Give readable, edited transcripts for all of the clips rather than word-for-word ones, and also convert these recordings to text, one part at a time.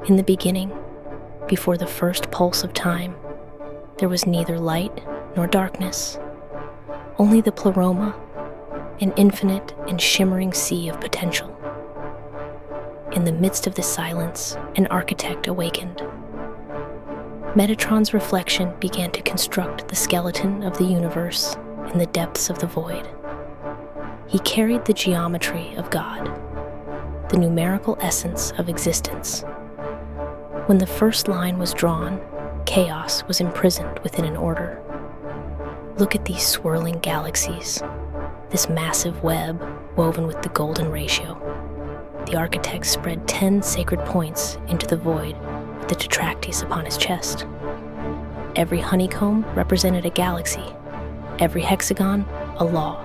In the beginning, before the first pulse of time, there was neither light nor darkness, only the pleroma, an infinite and shimmering sea of potential. In the midst of this silence, an architect awakened. Metatron's reflection began to construct the skeleton of the universe in the depths of the void. He carried the geometry of God, the numerical essence of existence. When the first line was drawn, chaos was imprisoned within an order. Look at these swirling galaxies, this massive web woven with the golden ratio. The architect spread 10 sacred points into the void with the tetractys upon his chest. Every honeycomb represented a galaxy, every hexagon a law.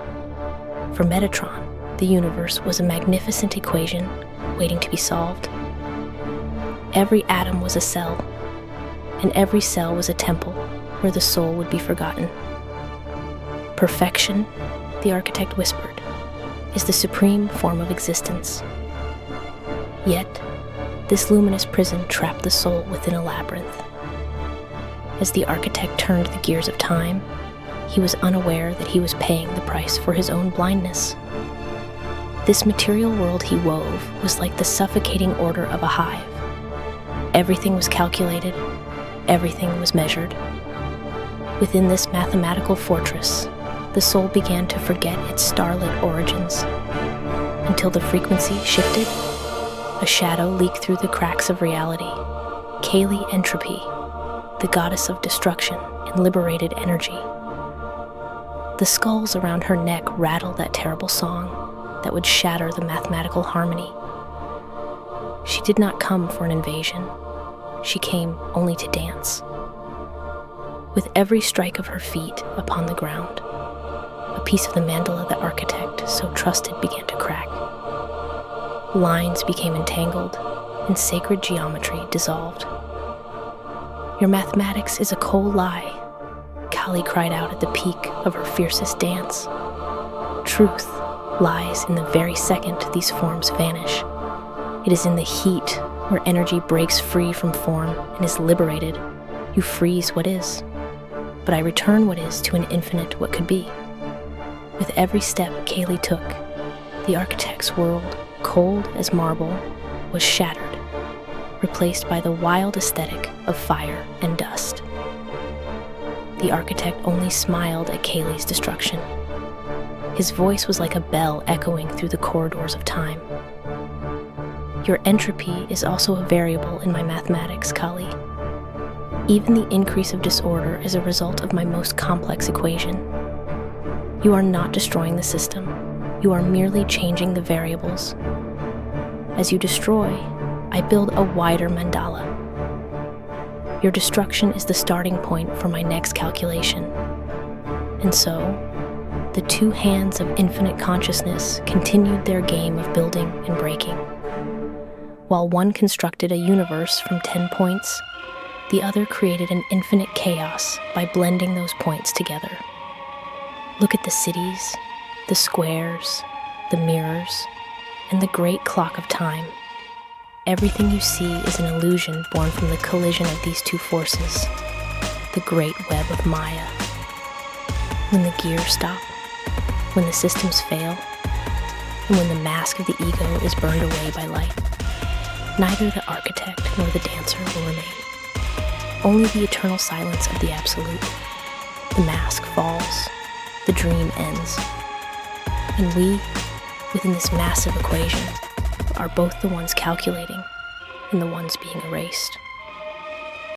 For Metatron, the universe was a magnificent equation waiting to be solved. Every atom was a cell, and every cell was a temple where the soul would be forgotten. Perfection, the architect whispered, is the supreme form of existence. Yet, this luminous prison trapped the soul within a labyrinth. As the architect turned the gears of time, he was unaware that he was paying the price for his own blindness. This material world he wove was like the suffocating order of a hive. Everything was calculated, everything was measured. Within this mathematical fortress, the soul began to forget its starlit origins, until the frequency shifted. A shadow leaked through the cracks of reality. Kaylee Entropy, the goddess of destruction and liberated energy. The skulls around her neck rattled that terrible song that would shatter the mathematical harmony. She did not come for an invasion. She came only to dance. With every strike of her feet upon the ground, a piece of the mandala the architect so trusted began to crack. Lines became entangled, and sacred geometry dissolved. "Your mathematics is a cold lie," Kali cried out at the peak of her fiercest dance. "Truth lies in the very second these forms vanish. It is in the heat where energy breaks free from form and is liberated. You freeze what is, but I return what is to an infinite what could be." With every step Kaylee took, the architect's world, cold as marble, was shattered, replaced by the wild aesthetic of fire and dust. The architect only smiled at Kaylee's destruction. His voice was like a bell echoing through the corridors of time. "Your entropy is also a variable in my mathematics, Kali. Even the increase of disorder is a result of my most complex equation. You are not destroying the system. You are merely changing the variables. As you destroy, I build a wider mandala. Your destruction is the starting point for my next calculation." And so, the two hands of infinite consciousness continued their game of building and breaking. While one constructed a universe from 10 points, the other created an infinite chaos by blending those points together. Look at the cities, the squares, the mirrors, and the great clock of time. Everything you see is an illusion born from the collision of these two forces, the great web of Maya. When the gears stop, when the systems fail, and when the mask of the ego is burned away by light, neither the architect nor the dancer will remain. Only the eternal silence of the absolute. The mask falls, the dream ends. And we, within this massive equation, are both the ones calculating and the ones being erased.